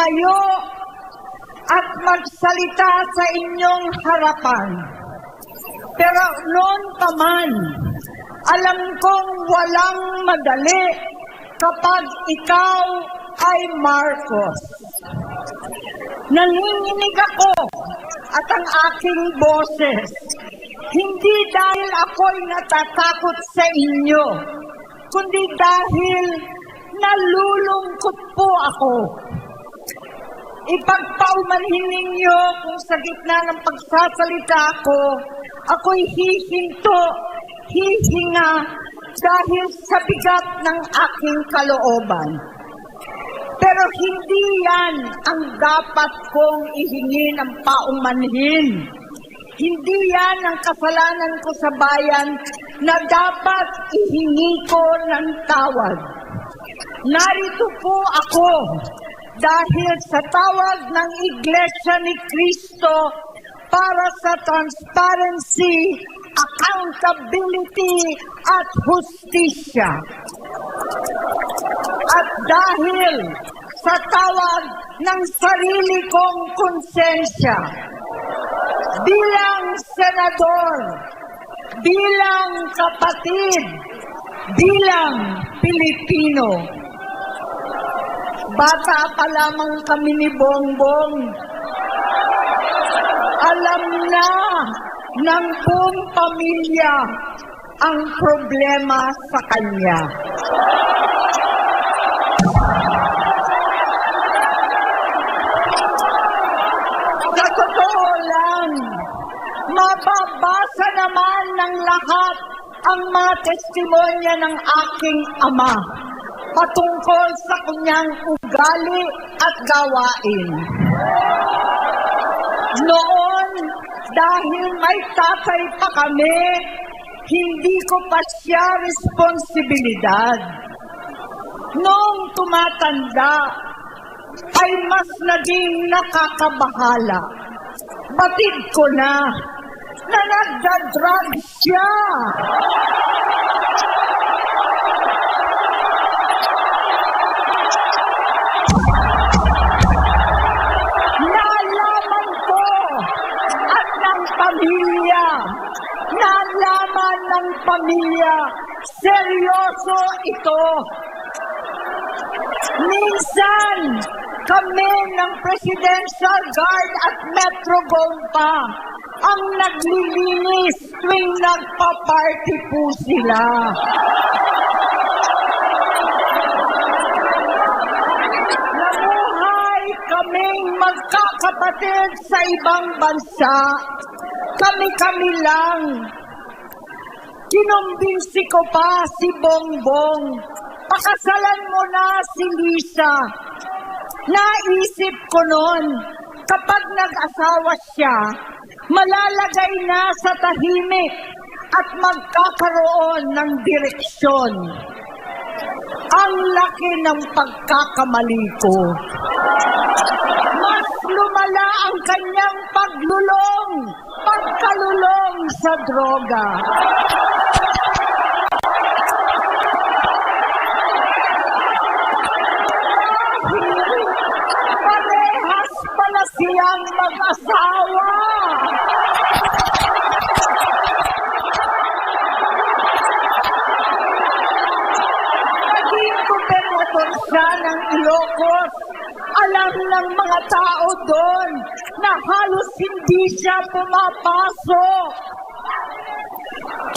tumayo at magsalita sa inyong harapan. Pero noon pa man, alam kong walang madali kapag ikaw ay Marcos. Nanginginig ako at ang aking boses, hindi dahil ako'y natatakot sa inyo, kundi dahil nalulungkot po ako. Ipagpaumanhin ninyo kung sa gitna ng pagsasalita ko, ako'y hihinto, hihinga dahil sa bigat ng aking kalooban. Pero hindi yan ang dapat kong ihingi ng paumanhin. Hindi yan ang kasalanan ko sa bayan na dapat ihingi ko ng tawad. Narito po ako dahil sa tawag ng Iglesia ni Cristo para sa transparency, accountability at hustisya. At dahil sa tawag ng sarili kong konsensya, bilang senador, bilang kapatid, bilang Pilipino. Bata pa lamang kami ni Bongbong. Alam na ng buong pamilya ang problema sa kanya. Sa totoo lang, mababasa naman ng lahat ang mga testimonya ng aking ama patungkol sa kanyang ugali at gawain. Noon, dahil may tatay pa kami, hindi ko pa siya responsibilidad. Noong tumatanda, ay mas naging nakakabahala. Batid ko na nagda-drug siya. Nalaman ng pamilya, seryoso ito. Minsan, kami ng Presidential Guard at Metro Gompa ang naglilinis tuwing nagpa-party po sila. Namuhay kaming magkakapatid sa ibang bansa. Kami-kami lang. Kinumbinsi ko pa si Bongbong. Pakasalan mo na si Lisa. Naisip ko noon, kapag nag-asawa siya, malalagay na sa tahimik at magkakaroon ng direksyon. Ang laki ng pagkakamali ko. Mas lumala ang kanyang pagkalulong sa droga. Parehas pala siyang mag-asawa. Naging gobernador siya ng Ilocos. Alam ng mga tao doon na halos hindi siya pumapasok.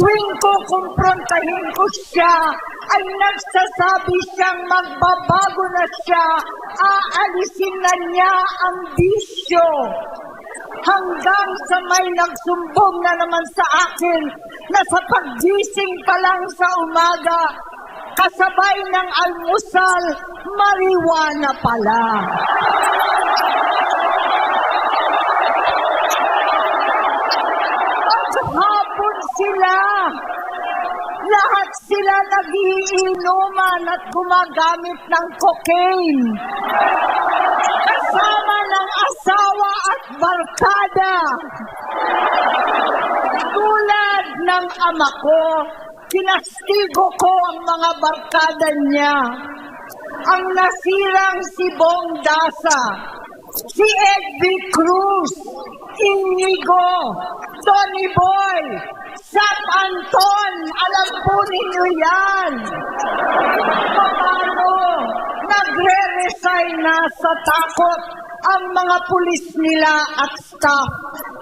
Tuwing ko kumprontahin ko siya, ay nagsasabi siyang magbabago na siya, aalisin na niya ang bisyo. Hanggang sa may nagsumbong na naman sa akin na sa paggising pa lang sa umaga, kasabay ng almusal, marijuana pala. Paghapon sila, lahat sila nagiinuman at gumagamit ng cocaine. Kasama ng asawa at barkada. Tulad ng ama ko, kinastigo ko ang mga barkada niya. ang nasirang si Bong Dasa, si Edby Cruz, Inigo, Tony Boy, Sap Anton, alam po ninyo yan. Paano nagre-resign na sa takot ang mga pulis nila at staff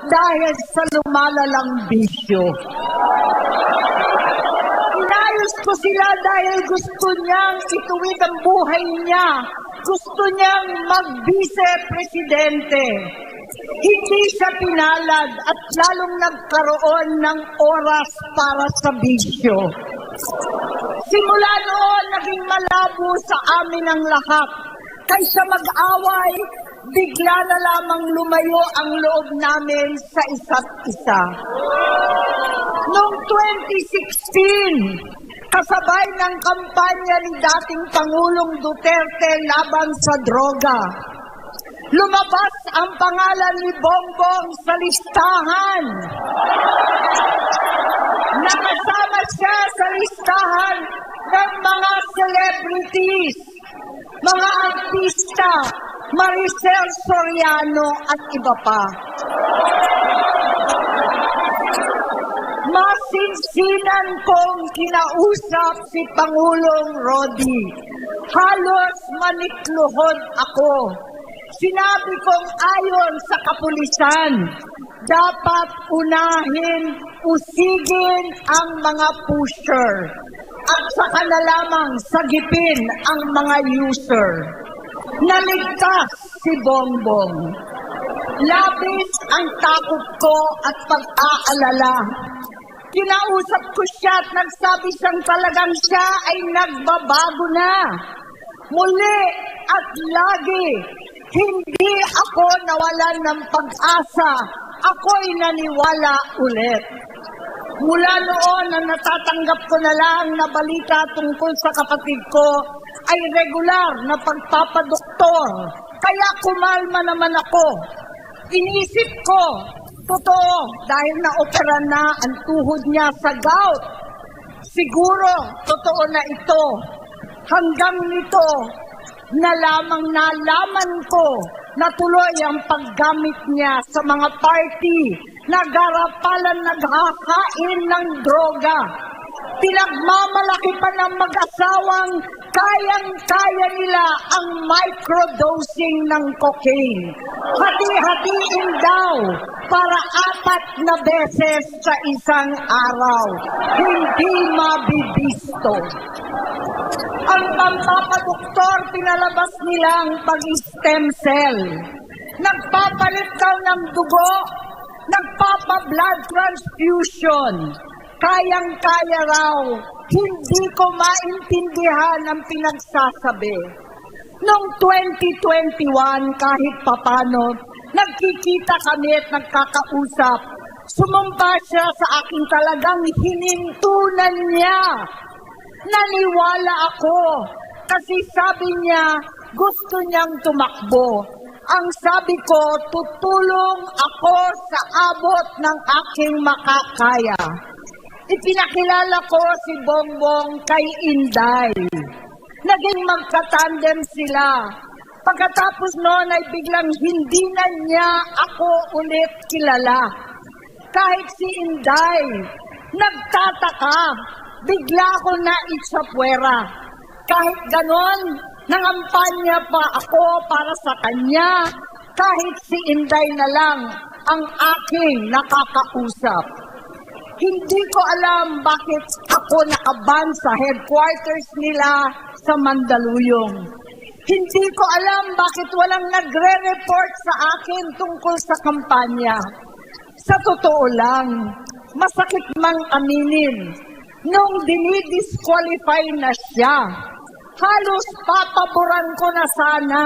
dahil sa lumalalang bisyo? Inayos ko sila dahil gusto niyang ituwid ang buhay niya. Gusto niyang mag-vice-presidente. Hindi siya pinalad at lalong nagkaroon ng oras para sa bisyo. Simula noon, naging malabo sa amin ang lahat. Kaysa mag-away, bigla na lamang lumayo ang loob namin sa isa't isa. Noong 2016, kasabay ng kampanya ni dating Pangulong Duterte laban sa droga, lumabas ang pangalan ni Bongbong sa listahan. Nakasama siya sa listahan ng mga celebrities, mga artista, Maricel Soriano at iba pa. Masinsinan kong kinausap si Pangulong Rodi. Halos manikluhod ako. Sinabi kong ayon sa kapulisan, dapat unahin, usigin ang mga pusher at saka na lamang sagipin ang mga user. Naligtas si Bongbong. Labis ang takot ko at pag-aalala. Kinausap ko siya at nagsabi siyang talagang siya ay nagbabago na. Muli at lagi, hindi ako nawalan ng pag-asa. Ako'y naniwala ulit. Mula noon na natatanggap ko na lang na balita tungkol sa kapatid ko ay regular na pagpapadoktor. Kaya kumalma naman ako. Inisip ko, totoo, dahil na-opera na ang tuhod niya sa gout. Siguro, totoo na ito. Hanggang nito, na lamang nalaman ko na tuloy ang paggamit niya sa mga party na garapalan naghakain ng droga. Pinagmamalaki pa ng mag-asawang kayang-kaya nila ang microdosing ng cocaine. Hati-hatiin daw para 4 na beses sa isang araw. Hindi mabibisto. Ang pampapadoktor, pinalabas nilang pag-stem cell. Nagpapalit daw ng dugo, nagpapa-blood transfusion. Kayang-kaya raw, hindi ko maintindihan ang pinagsasabi. Noong 2021, kahit papano, nagkikita kami at nagkakausap. Sumumpa siya sa akin, talagang hinintunan niya. Naniwala ako kasi sabi niya gusto niyang tumakbo. Ang sabi ko, tutulong ako sa abot ng aking makakaya. Ipinakilala ko si Bongbong kay Inday. Naging magkatandem sila. Pagkatapos noon ay biglang hindi na niya ako ulit kilala. Kahit si Inday, nagtataka, bigla ko na itsapwera. Kahit ganon, nangampanya pa ako para sa kanya. Kahit si Inday na lang ang aking nakakausap. Hindi ko alam bakit ako nakaban sa headquarters nila sa Mandaluyong. Hindi ko alam bakit walang nagre-report sa akin tungkol sa kampanya. Sa totoo lang, masakit mang aminin, nung dinidisqualify na siya, halos papaboran ko na sana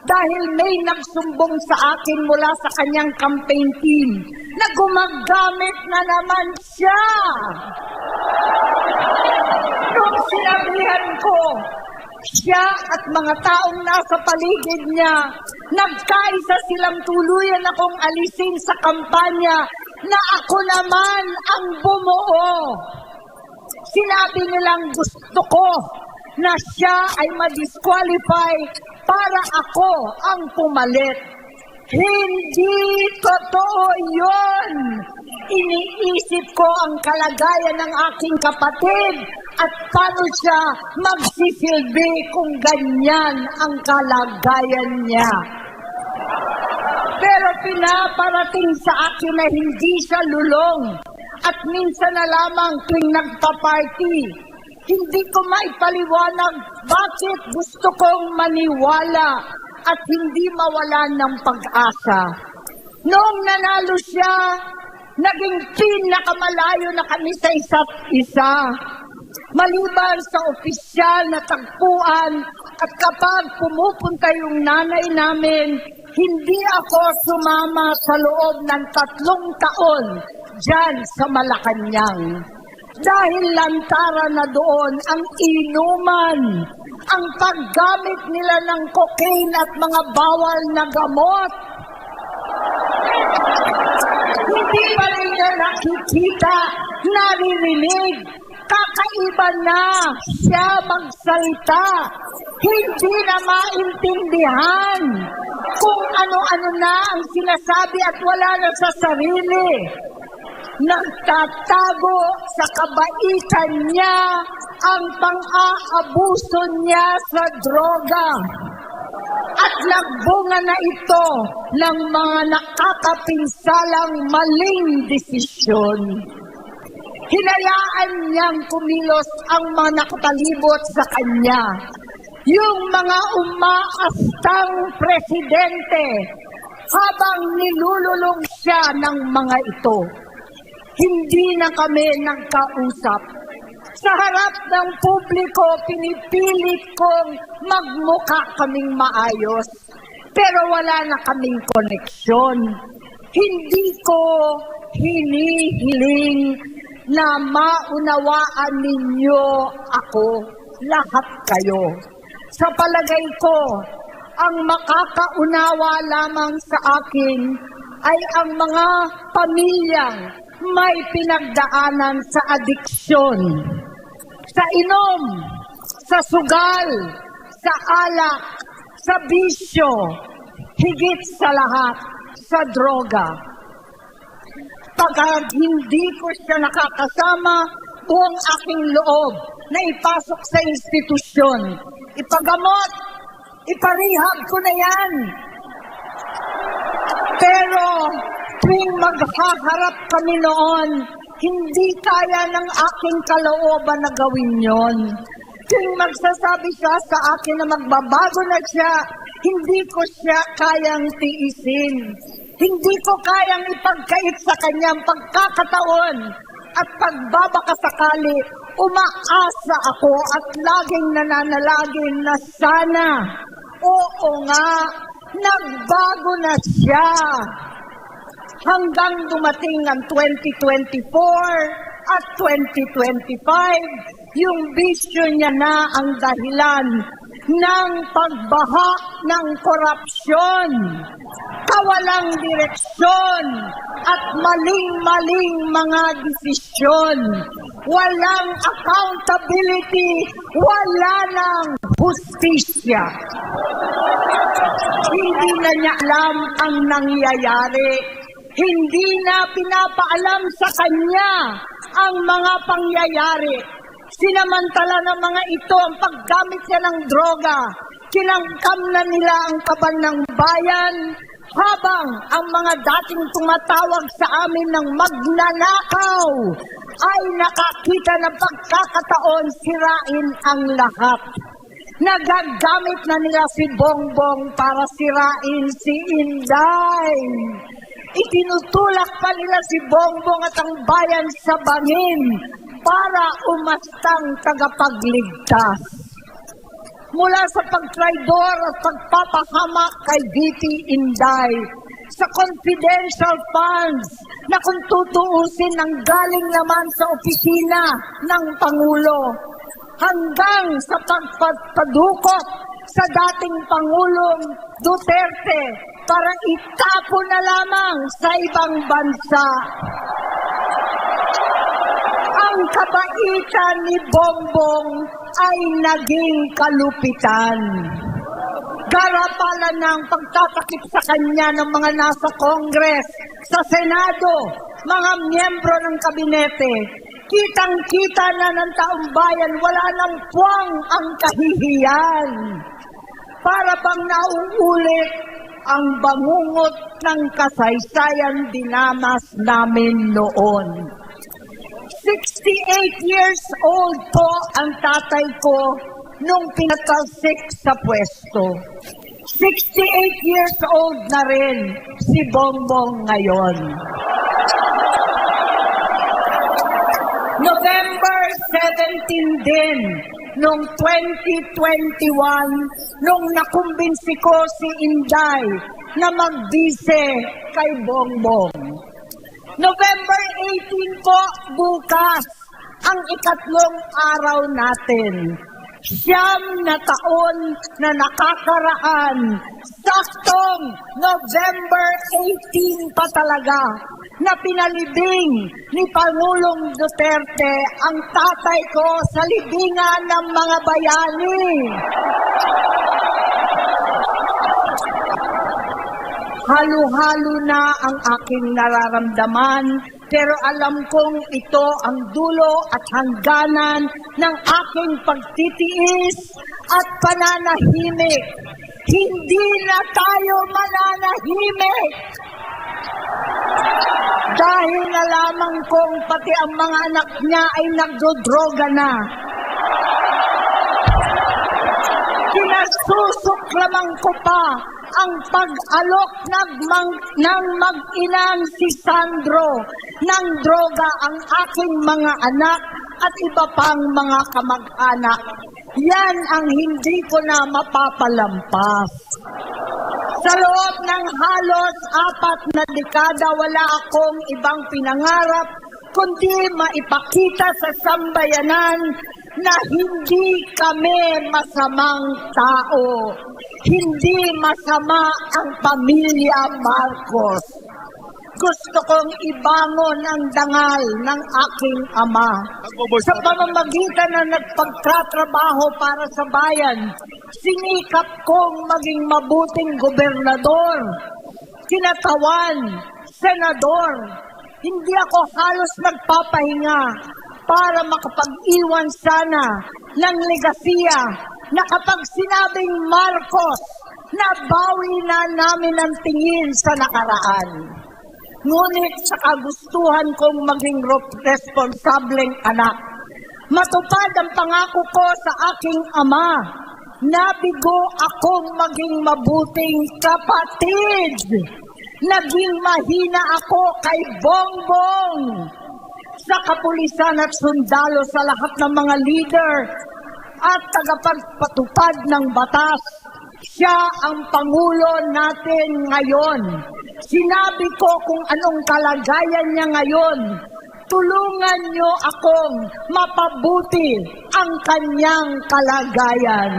dahil may nagsumbong sa akin mula sa kanyang campaign team na gumagamit na naman siya. Nung sinabihan ko, siya at mga taong nasa paligid niya, nagkaisa silang tuluyan akong alisin sa kampanya na ako naman ang bumuo. Sinabi nilang gusto ko na siya ay ma-disqualify para ako ang pumalit. Hindi totoo yun. Iniisip ko ang kalagayan ng aking kapatid at paano siya magsisilbi kung ganyan ang kalagayan niya. Pero pinaparating sa akin na hindi siya lulong at minsan na lamang tuwing nagpa-party. Hindi ko maipaliwanag bakit gusto kong maniwala at hindi mawalan ng pag-asa. Noong nanalo siya, naging pinakamalayo na kami sa isa't isa. Maliban sa opisyal na tagpuan at kapag pumupunta yung nanay namin, hindi ako sumama sa loob ng 3 taon dyan sa Malacanang. Dahil lantara na doon ang inuman, ang paggamit nila ng cocaine at mga bawal na gamot. Hindi pa rin niya nakikita, naririnig, kakaiba na siya magsalita. Hindi na maintindihan kung ano-ano na ang sinasabi at wala na sa sarili. Nagtatago sa kabaitan niya ang pang-aabuso niya sa droga. At nagbunga na ito ng mga nakakapinsalang maling desisyon. Hinayaan niyang kumilos ang mga nakatalibot sa kanya. Yung mga umaastang presidente habang nilululong siya ng mga ito. Hindi na kami nagkausap. Sa harap ng publiko, pinipilit kong magmukha kaming maayos. Pero wala na kaming koneksyon. Hindi ko hinihiling na maunawaan ninyo ako, lahat kayo. Sa palagay ko, ang makakaunawa lamang sa akin ay ang mga pamilyang may pinagdaanan sa adiksyon, sa inom, sa sugal, sa alak, sa bisyo, higit sa lahat, sa droga. Pagka hindi ko siya nakakasama, buong aking loob na ipasok sa institusyon. Ipagamot, iparehab ko na yan. Pero tuwing maghaharap kami noon, hindi kaya ng aking kalooban na gawin yon. Tuwing magsasabi siya sa akin na magbabago na siya, hindi ko siya kayang tiisin. Hindi ko kayang ipagkait sa kanyang pagkakataon at pagbabakasakali. Umaasa ako at laging nananalangin na sana, oo nga, nagbago na siya. Hanggang dumating ang 2024 at 2025, yung bisyo niya na ang dahilan ng pagbaha ng korupsyon, kawalang direksyon, at maling-maling mga desisyon. Walang accountability, wala nang hustisya. Hindi na niya alam ang nangyayari. Hindi na pinapaalam sa kanya ang mga pangyayari. Sinamantala ng mga ito ang paggamit niya ng droga. Kinangkam na nila ang kaban ng bayan habang ang mga dating tumatawag sa amin ng magnanakaw ay nakakita ng pagkakataon sirain ang lahat. Nagagamit na nila si Bongbong para sirain si Inday. Itinutulak pa nila si Bongbong at ang bayan sa bangin para umastang tagapagligtas. Mula sa pagtraidor at pagpapahamak kay VP Inday, sa confidential funds na kung tutuusin ang galing naman sa opisina ng Pangulo, hanggang sa pagpadukot sa dating Pangulong Duterte para itapo na lamang sa ibang bansa. Ang kabaitan ni Bongbong ay naging kalupitan. Garapalan ng pagtatakip sa kanya ng mga nasa Congress, sa Senado, mga miyembro ng kabinete. Kitang-kita na ng taong bayan, wala nang puwang ang kahihiyan. Para bang nauulit ang bangungot ng kasaysayan dinamas namin noon. 68 years old po ang tatay ko nung pinatalsik sa pwesto. 68 years old na rin si Bongbong ngayon. November 17 din, noong 2021, nung nakumbinsi ko si Inday na magbise kay Bongbong. November 18 po, bukas, ang ikatlong araw natin. 9 na taon na nakakaraan, saktong November 18 pa talaga, na pinalibing ni Pangulong Duterte ang tatay ko sa libingan ng mga bayani. Halo-halo na ang aking nararamdaman, pero alam kong ito ang dulo at hangganan ng aking pagtitiis at pananahimik. Hindi na tayo mananahimik! Dahil nalaman kong pati ang mga anak niya ay nagdodroga na. Kinasusuklaman ko pa ang pag-alok ng mag-inang si Sandro ng droga ang aking mga anak at iba pang mga kamag-anak. Yan ang hindi ko na mapapalampas. Sa loob ng halos 4 na dekada, wala akong ibang pinangarap kundi maipakita sa sambayanan na hindi kami masamang tao. Hindi masama ang pamilya Marcos. Gusto kong ibangon ang dangal ng aking ama. Sa pamamagitan na nagpagtatrabaho para sa bayan, sinikap kong maging mabuting gobernador, kinatawan, senador. Hindi ako halos nagpapahinga para makapag-iwan sana ng legasiya na kapag sinabing Marcos, nabawi na namin ang tingin sa nakaraan. Ngunit sa kagustuhan kong maging responsableng anak, matupad ang pangako ko sa aking ama, nabigo akong maging mabuting kapatid. Naging mahina ako kay Bongbong. Sa kapulisan at sundalo, sa lahat ng mga leader at tagapagpatupad ng batas, siya ang Pangulo natin ngayon. Sinabi ko kung anong kalagayan niya ngayon. Tulungan niyo akong mapabuti ang kanyang kalagayan.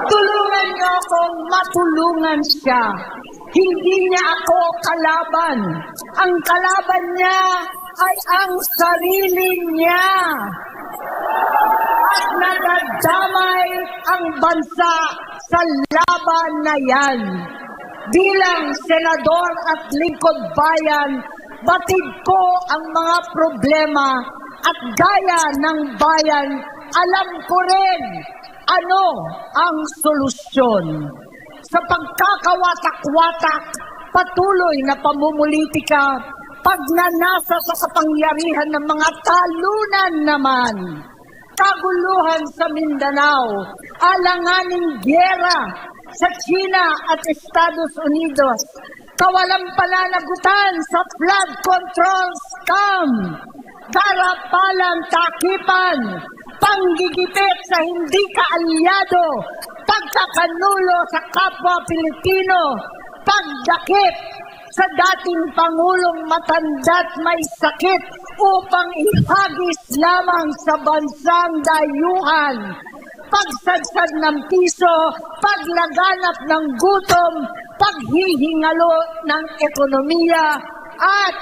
Tulungan niyo akong matulungan siya. Hindi niya ako kalaban. Ang kalaban niya ay ang sarili niya. At nadadamay ang bansa sa laban na yan. Bilang senador at lingkod bayan, batid ko ang mga problema at gaya ng bayan, alam ko rin ano ang solusyon. Sa pagkakawatak-watak, patuloy na pamumulitika, pagnanasa sa kapangyarihan ng mga talunan naman, kaguluhan sa Mindanao, alanganing gyera sa China at Estados Unidos, kawalang pananagutan sa flood control scam, karapalang takipan, panggigipit sa hindi kaalyado, pagkakanulo sa kapwa Pilipino, pagdakip sa dating Pangulong matanda't may sakit upang ihagis lamang sa bansang dayuhan, pagsadsad ng piso, paglaganap ng gutom, paghihingalo ng ekonomiya, at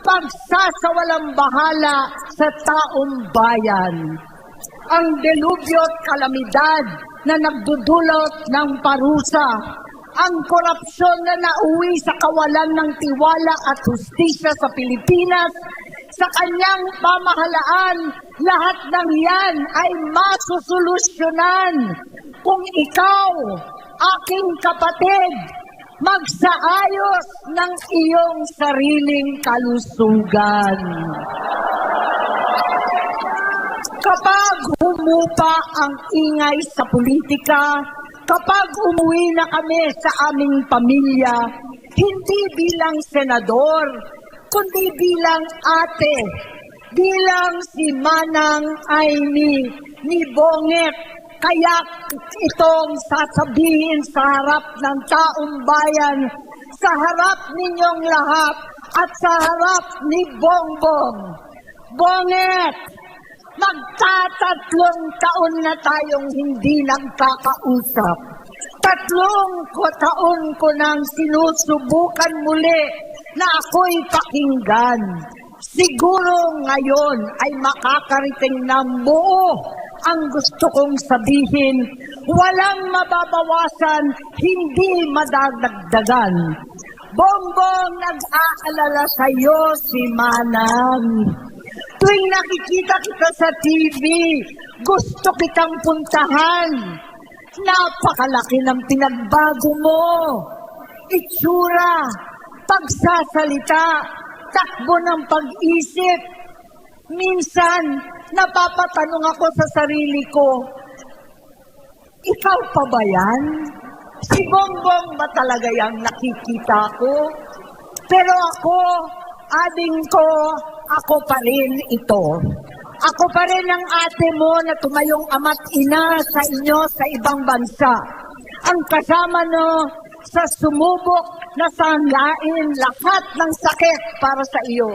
pagsasawalang bahala sa taong bayan. ang delubyo at kalamidad na nagdudulot ng parusa, ang korupsyon na nauwi sa kawalan ng tiwala at hustisya sa Pilipinas, sa kanyang pamahalaan, lahat ng yan ay masusolusyonan kung ikaw, aking kapatid, magsaayos ng iyong sariling kalusugan. Kapag humupa ang ingay sa politika, kapag umuwi na kami sa aming pamilya, hindi bilang senador, kundi bilang ate, bilang si Manang Aimee ni Bonget, kaya itong sasabihin sa harap ng taong bayan, sa harap ninyong lahat at sa harap ni Bongbong. Bonget, magtatatlong taon na tayong hindi nagkakausap. 3 taon ko nang sinusubukan muli na ako'y pakinggan. Siguro ngayon ay makakarating ng buo ang gusto kong sabihin. Walang mababawasan, hindi madadagdagan. Bongbong, nag-aalala sa'yo si Manang. Tuwing nakikita kita sa TV, gusto kitang puntahan. Napakalaki ng pinagbago mo. Itsura, pagsasalita, takbo ng pag-isip. Minsan, napapatanong ako sa sarili ko, ikaw pa ba yan? Si Bongbong ba talaga yung nakikita ko? Pero ako, ading ko, ako pa rin ito. Ako pa rin ang ate mo na tumayong ama't ina sa inyo sa ibang bansa. Ang kasama no sa sumubok na sanglain lahat ng sakit para sa iyo.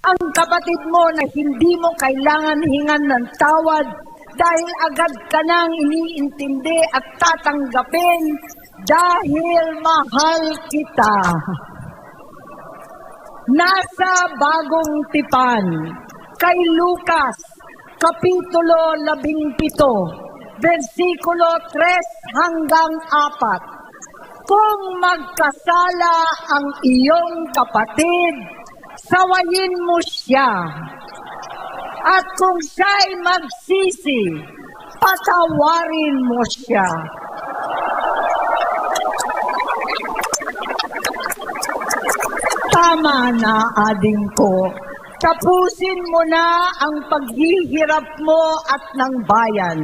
Ang kapatid mo na hindi mo kailangan hingan ng tawad dahil agad ka nang iniintindi at tatanggapin dahil mahal kita. Nasa Bagong Tipan, kay Lucas, Kapitulo 17, versikulo 3 hanggang 4. Kung magkasala ang iyong kapatid, sawayin mo siya. At kung siya'y magsisi, patawarin mo siya. Tama na, ading ko. Tapusin mo na ang paghihirap mo at ng bayan.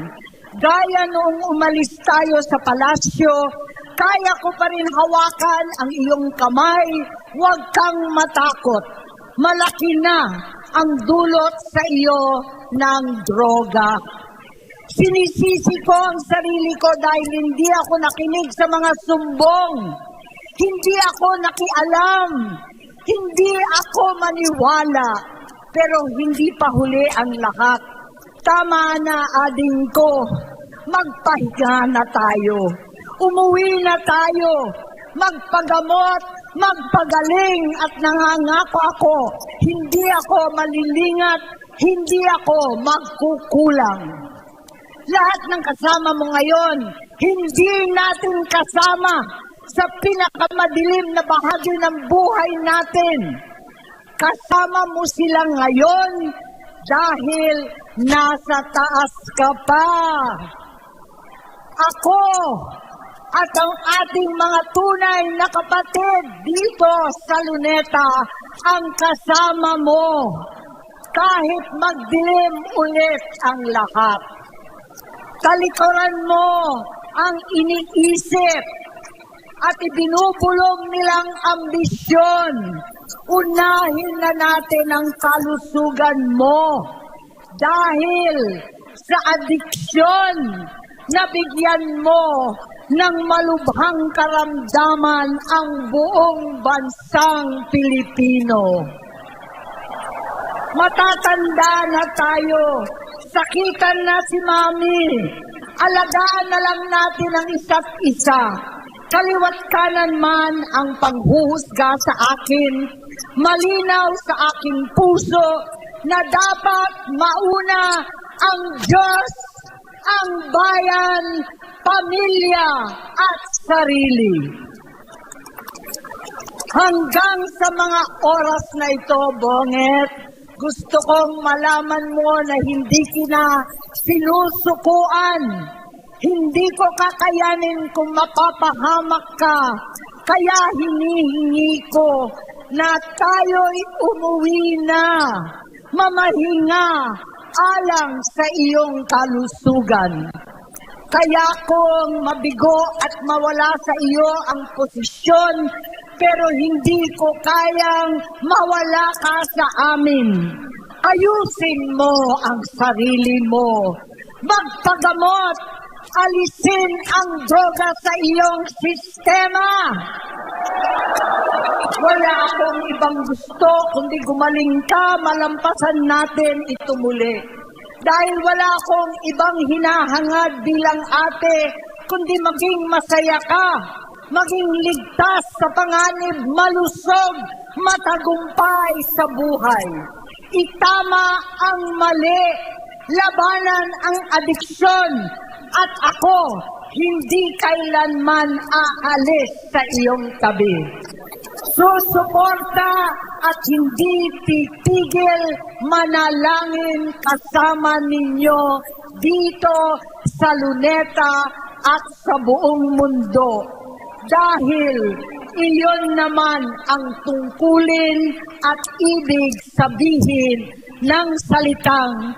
Gaya noong umalis tayo sa palasyo, kaya ko pa rin hawakan ang iyong kamay, huwag kang matakot. Malaki na ang dulot sa iyo ng droga. Sinisisi ko ang sarili ko dahil hindi ako nakinig sa mga sumbong. Hindi ako nakialam. Hindi ako maniwala. Pero hindi pa huli ang lahat. Tama na, ading ko. Magpahinga na tayo. Umuwi na tayo. Magpagamot, magpagaling at nangangako ako. Hindi ako malilingat, hindi ako magkukulang. Lahat ng kasama mo ngayon, hindi natin kasama sa pinakamadilim na bahagi ng buhay natin. Kasama mo sila ngayon dahil nasa taas ka pa. Ako at ang ating mga tunay na kapatid dito sa Luneta ang kasama mo kahit magdilim ulit ang lahat. Talikuran mo ang iniisip at ibinubulong nilang ambisyon. Unahin na natin ang kalusugan mo dahil sa adiksyon na bigyan mo ng malubhang karamdaman ang buong bansang Pilipino. Matatanda na tayo, sakitan na si Mami, alagaan na lang natin ang isa't isa. Kaliwat kanan man ang panghuhusga sa akin, malinaw sa aking puso na dapat mauna ang Diyos, ang bayan, pamilya at sarili. Hanggang sa mga oras na ito, Bonget, gusto kong malaman mo na hindi kita sinusukuan. Hindi ko kakayanin kung mapapahamak ka. Kaya hinihingi ko na tayo'y umuwi na, mamahinga alang sa iyong kalusugan. Kaya kung mabigo at mawala sa iyo ang posisyon, pero hindi ko kayang mawala ka sa amin. Ayusin mo ang sarili mo. Magpagamot, alisin ang droga sa iyong sistema. Wala akong ibang gusto kundi gumaling ka, malampasan natin ito muli. Dahil wala akong ibang hinahangad bilang ate, kundi maging masaya ka, maging ligtas sa panganib, malusog, matagumpay sa buhay. Itama ang mali, labanan ang adiksyon, at ako hindi kailanman aalis sa iyong tabi. Susuporta at hindi titigil manalangin kasama ninyo dito sa Luneta at sa buong mundo. Dahil iyon naman ang tungkulin at ibig sabihin ng salitang